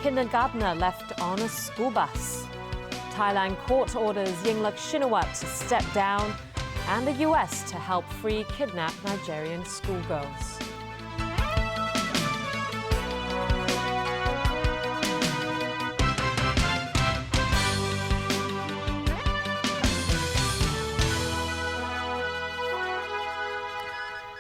Kindergartner left on a school bus. Thailand court orders Yingluck Shinawat to step down, and the US to help free kidnapped Nigerian schoolgirls.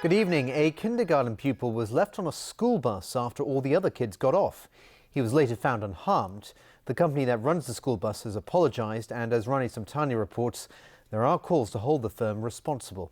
Good evening. A kindergarten pupil was left on a school bus after all the other kids got off. He was later found unharmed. The company that runs the school bus has apologised, and as Rani Samtani reports, there are calls to hold the firm responsible.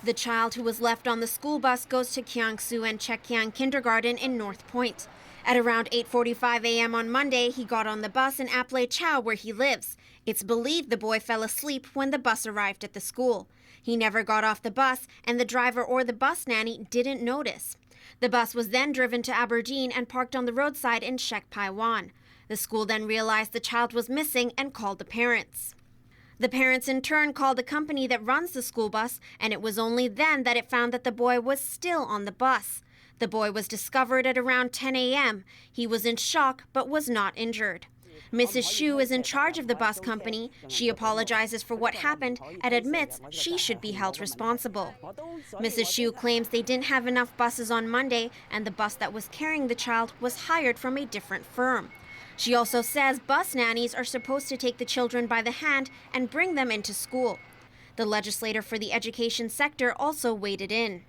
The child who was left on the school bus goes to Kiangsu and Chekiang Kindergarten in North Point. At around 8:45 a.m. on Monday, he got on the bus in Apley Chow, where he lives. It's believed the boy fell asleep when the bus arrived at the school. He never got off the bus, and the driver or the bus nanny didn't notice. The bus was then driven to Aberdeen and parked on the roadside in Shek Pai Wan. The school then realized the child was missing and called the parents. The parents in turn called the company that runs the school bus, and it was only then that it found that the boy was still on the bus. The boy was discovered at around 10 a.m. He was in shock but was not injured. Mrs. Xu is in charge of the bus company. She apologizes for what happened and admits she should be held responsible. Mrs. Xu claims they didn't have enough buses on Monday, and the bus that was carrying the child was hired from a different firm. She also says bus nannies are supposed to take the children by the hand and bring them into school. The legislator for the education sector also waded in.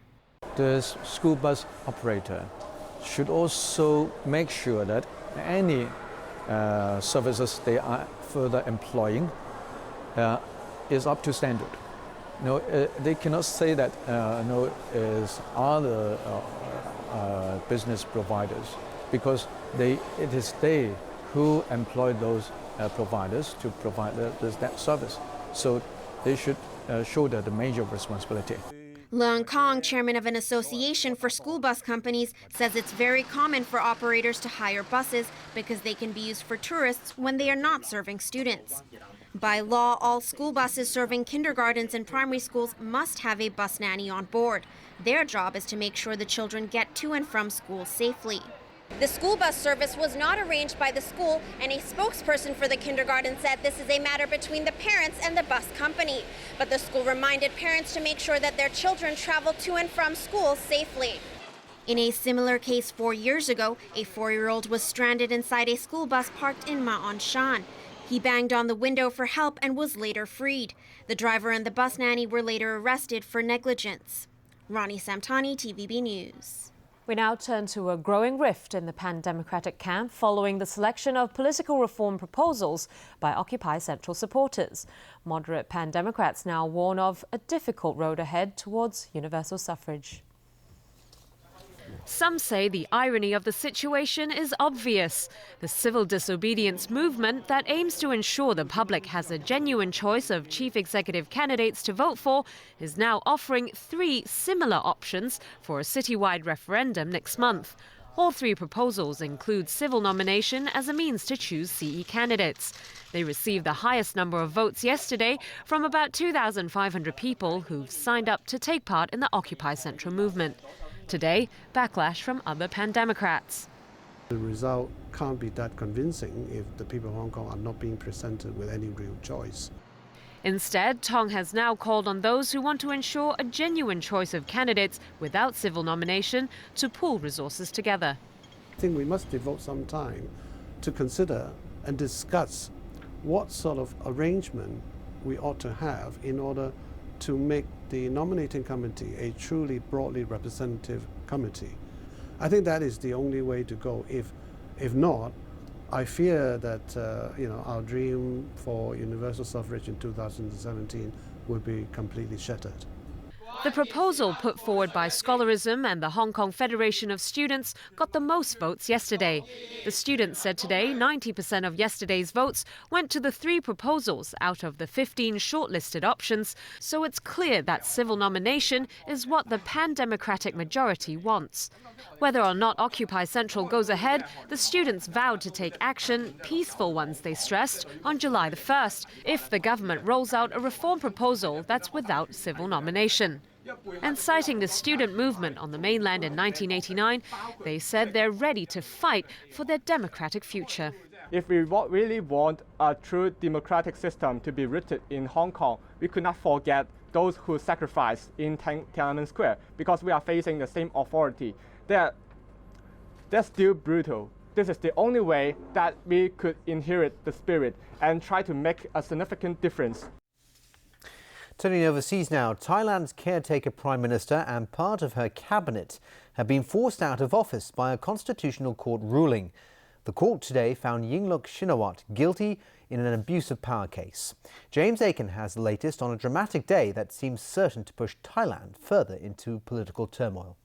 The school bus operator should also make sure that any services they are further employing is up to standard. No, they cannot say that is other business providers, because it is they who employ those providers to provide that service. So they should shoulder the major responsibility. Leung Kong, chairman of an association for school bus companies, says it's very common for operators to hire buses because they can be used for tourists when they are not serving students. By law, all school buses serving kindergartens and primary schools must have a bus nanny on board. Their job is to make sure the children get to and from school safely. The school bus service was not arranged by the school, and a spokesperson for the kindergarten said this is a matter between the parents and the bus company. But the school reminded parents to make sure that their children travel to and from school safely. In a similar case 4 years ago, a 4-year-old was stranded inside a school bus parked in Ma On Shan. He banged on the window for help and was later freed. The driver and the bus nanny were later arrested for negligence. Rani Samtani, TVB News. We now turn to a growing rift in the pan-democratic camp following the selection of political reform proposals by Occupy Central supporters. Moderate pan-democrats now warn of a difficult road ahead towards universal suffrage. Some say the irony of the situation is obvious. The civil disobedience movement that aims to ensure the public has a genuine choice of chief executive candidates to vote for is now offering 3 similar options for a citywide referendum next month. All 3 proposals include civil nomination as a means to choose CE candidates. They received the highest number of votes yesterday from about 2,500 people who've signed up to take part in the Occupy Central movement. Today, backlash from other pan-democrats. The result can't be that convincing if the people of Hong Kong are not being presented with any real choice. Instead, Tong has now called on those who want to ensure a genuine choice of candidates without civil nomination to pool resources together. I think we must devote some time to consider and discuss what sort of arrangement we ought to have in order to make the nominating committee a truly broadly representative committee. I think that is the only way to go. If not, I fear that our dream for universal suffrage in 2017 will be completely shattered. The proposal put forward by Scholarism and the Hong Kong Federation of Students got the most votes yesterday. The students said today 90% of yesterday's votes went to the 3 proposals out of the 15 shortlisted options, so it's clear that civil nomination is what the pan-democratic majority wants. Whether or not Occupy Central goes ahead, the students vowed to take action, peaceful ones they stressed, on July the 1st, if the government rolls out a reform proposal that's without civil nomination. And citing the student movement on the mainland in 1989, they said they're ready to fight for their democratic future. If we really want a true democratic system to be rooted in Hong Kong, we could not forget those who sacrificed in Tiananmen Square, because we are facing the same authority. They're still brutal. This is the only way that we could inherit the spirit and try to make a significant difference. Turning overseas now, Thailand's caretaker Prime Minister and part of her cabinet have been forced out of office by a constitutional court ruling. The court today found Yingluck Shinawatra guilty in an abuse of power case. James Aiken has the latest on a dramatic day that seems certain to push Thailand further into political turmoil.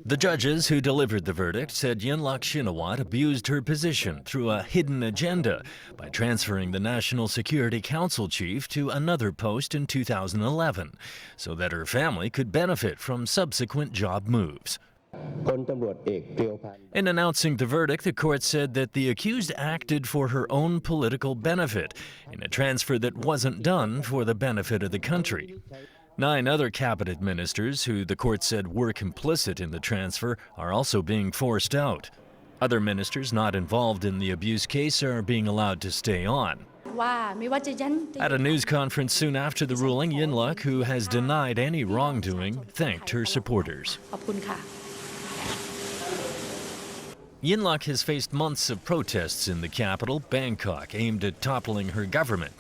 The judges who delivered the verdict said Yingluck Shinawatra abused her position through a hidden agenda by transferring the National Security Council chief to another post in 2011 so that her family could benefit from subsequent job moves. In announcing the verdict, the court said that the accused acted for her own political benefit in a transfer that wasn't done for the benefit of the country. 9 other cabinet ministers who the court said were complicit in the transfer are also being forced out. Other ministers not involved in the abuse case are being allowed to stay on. At a news conference soon after the ruling, Yingluck, who has denied any wrongdoing, thanked her supporters. Yingluck has faced months of protests in the capital, Bangkok, aimed at toppling her government.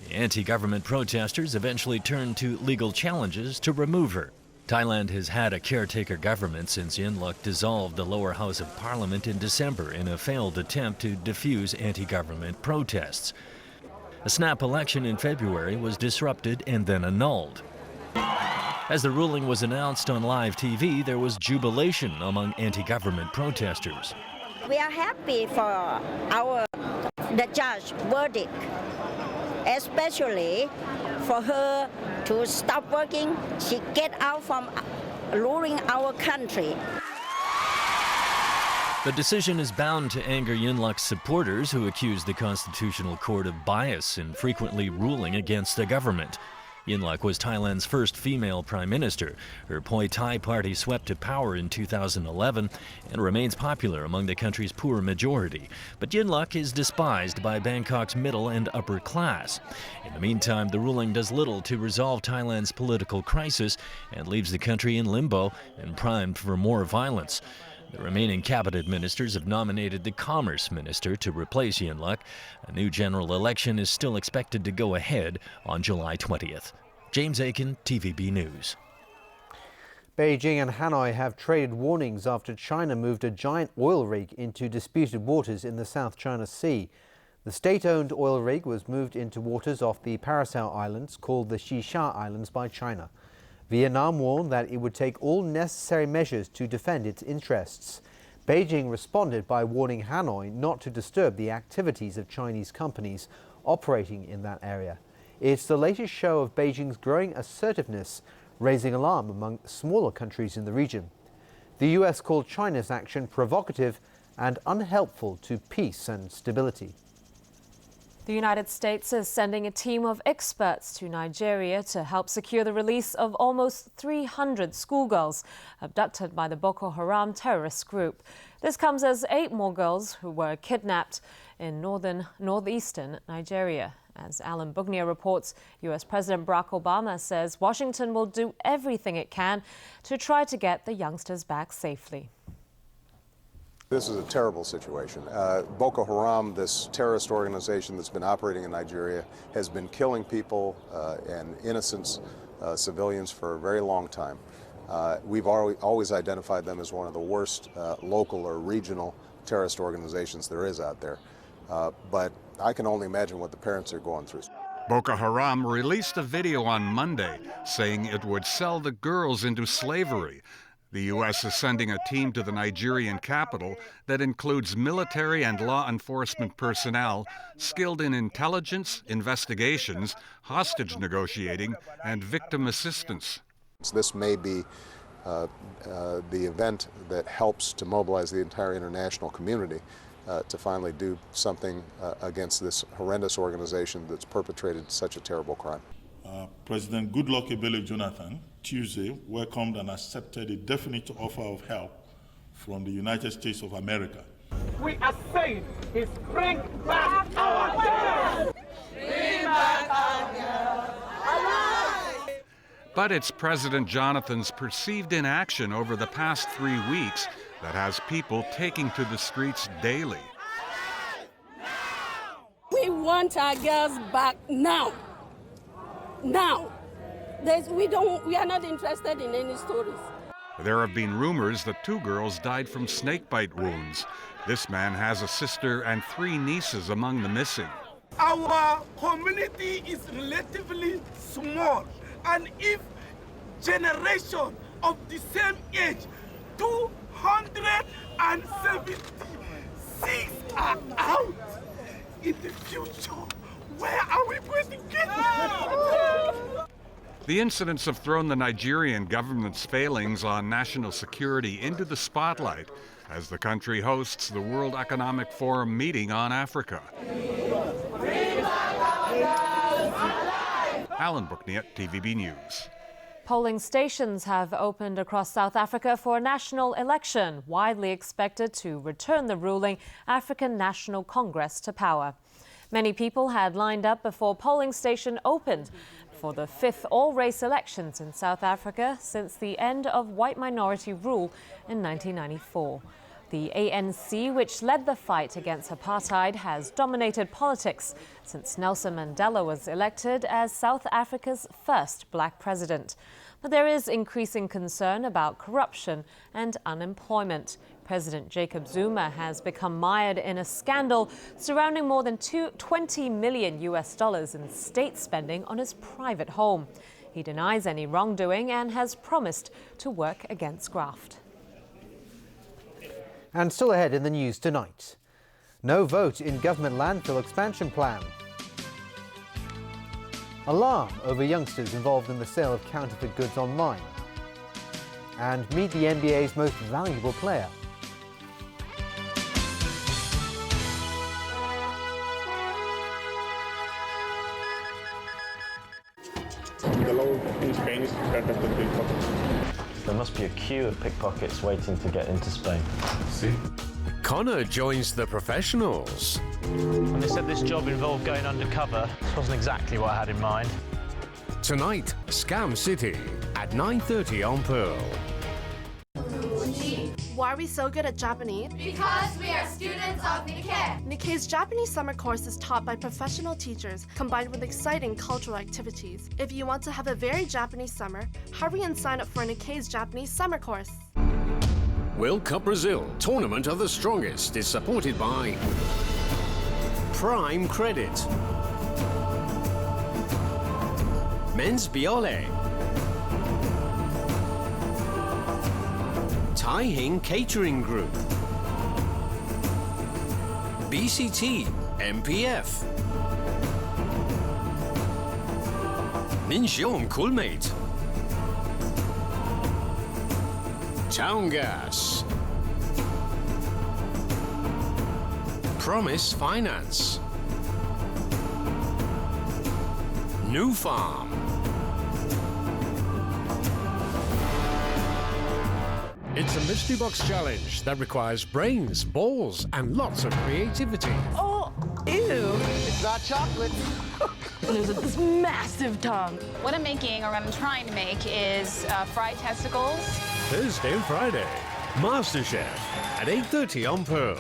The anti-government protesters eventually turned to legal challenges to remove her. Thailand has had a caretaker government since Yingluck dissolved the lower house of parliament in December in a failed attempt to defuse anti-government protests. A snap election in February was disrupted and then annulled. As the ruling was announced on live TV, there was jubilation among anti-government protesters. We are happy for the judge verdict, especially for her to stop working. She get out from ruling our country. The decision is bound to anger Yingluck's supporters, who accuse the Constitutional Court of bias in frequently ruling against the government. Yingluck was Thailand's first female prime minister. Her Pheu Thai party swept to power in 2011 and remains popular among the country's poor majority. But Yingluck is despised by Bangkok's middle and upper class. In the meantime, the ruling does little to resolve Thailand's political crisis and leaves the country in limbo and primed for more violence. The remaining cabinet ministers have nominated the Commerce Minister to replace Yingluck. A new general election is still expected to go ahead on July 20th. James Aiken, TVB News. Beijing and Hanoi have traded warnings after China moved a giant oil rig into disputed waters in the South China Sea. The state-owned oil rig was moved into waters off the Paracel Islands, called the Xisha Islands, by China. Vietnam warned that it would take all necessary measures to defend its interests. Beijing responded by warning Hanoi not to disturb the activities of Chinese companies operating in that area. It's the latest show of Beijing's growing assertiveness, raising alarm among smaller countries in the region. The US called China's action provocative and unhelpful to peace and stability. The United States is sending a team of experts to Nigeria to help secure the release of almost 300 schoolgirls abducted by the Boko Haram terrorist group. This comes as 8 more girls who were kidnapped in northeastern Nigeria. As Alan Bugnia reports, U.S. President Barack Obama says Washington will do everything it can to try to get the youngsters back safely. This is a terrible situation. Boko Haram, this terrorist organization that's been operating in Nigeria, has been killing people and innocent civilians for a very long time. We've always identified them as one of the worst local or regional terrorist organizations there is out there. But I can only imagine what the parents are going through. Boko Haram released a video on Monday saying it would sell the girls into slavery. The U.S. is sending a team to the Nigerian capital that includes military and law enforcement personnel skilled in intelligence, investigations, hostage negotiating, and victim assistance. This may be the event that helps to mobilize the entire international community to finally do something against this horrendous organization that's perpetrated such a terrible crime. President Goodluck Ebele Jonathan Tuesday welcomed and accepted a definite offer of help from the United States of America. We are saying is bring back our girls! Bring back our girls! Alive! But it's President Jonathan's perceived inaction over the past 3 weeks that has people taking to the streets daily. We want our girls back now. Now. We are not interested in any stories. There have been rumors that 2 girls died from snakebite wounds. This man has a sister and 3 nieces among the missing. Our community is relatively small, and if generation of the same age, 276 are out in the future, where are we going to get them? The incidents have thrown the Nigerian government's failings on national security into the spotlight as the country hosts the World Economic Forum meeting on Africa. Alan Bookniat, TVB News. Polling stations have opened across South Africa for a national election, widely expected to return the ruling African National Congress to power. Many people had lined up before polling station opened for the 5th all-race elections in South Africa since the end of white minority rule in 1994. The ANC, which led the fight against apartheid, has dominated politics since Nelson Mandela was elected as South Africa's first black president. But there is increasing concern about corruption and unemployment. President Jacob Zuma has become mired in a scandal surrounding more than $20 million in state spending on his private home. He denies any wrongdoing and has promised to work against graft. And still ahead in the news tonight. No vote in government landfill expansion plan. Alarm over youngsters involved in the sale of counterfeit goods online. And meet the NBA's most valuable player. There must be a queue of pickpockets waiting to get into Spain. See? Connor joins the professionals. When they said this job involved going undercover, this wasn't exactly what I had in mind. Tonight, Scam City at 9:30 on Pearl. Why are we so good at Japanese? Because we are students of Nikkei. Nikkei's Japanese summer course is taught by professional teachers, combined with exciting cultural activities. If you want to have a very Japanese summer, hurry and sign up for Nikkei's Japanese summer course. World Cup Brazil, Tournament of the Strongest, is supported by Prime Credit, Men's Biole, Tai Hing Catering Group, BCT, MPF, Minxiong Coolmate, Town Gas, Promise Finance, New Farm, It's a mystery box challenge that requires brains, balls, and lots of creativity. Oh, ew. It's not chocolate. There's this massive tongue. What I'm making, or what I'm trying to make, is fried testicles. Thursday and Friday, MasterChef at 8:30 on Pearl.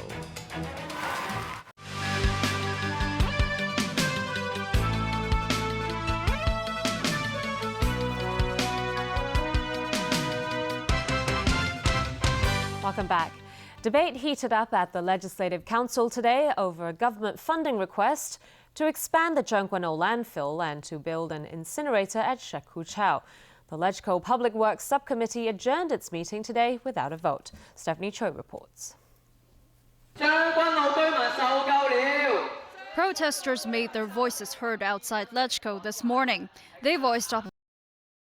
Welcome back. Debate heated up at the Legislative Council today over a government funding request to expand the Zhongguanou landfill and to build an incinerator at Shekuchao. The LegCo Public Works Subcommittee adjourned its meeting today without a vote. Stephanie Choi reports. Protesters made their voices heard outside LegCo this morning. They voiced opposition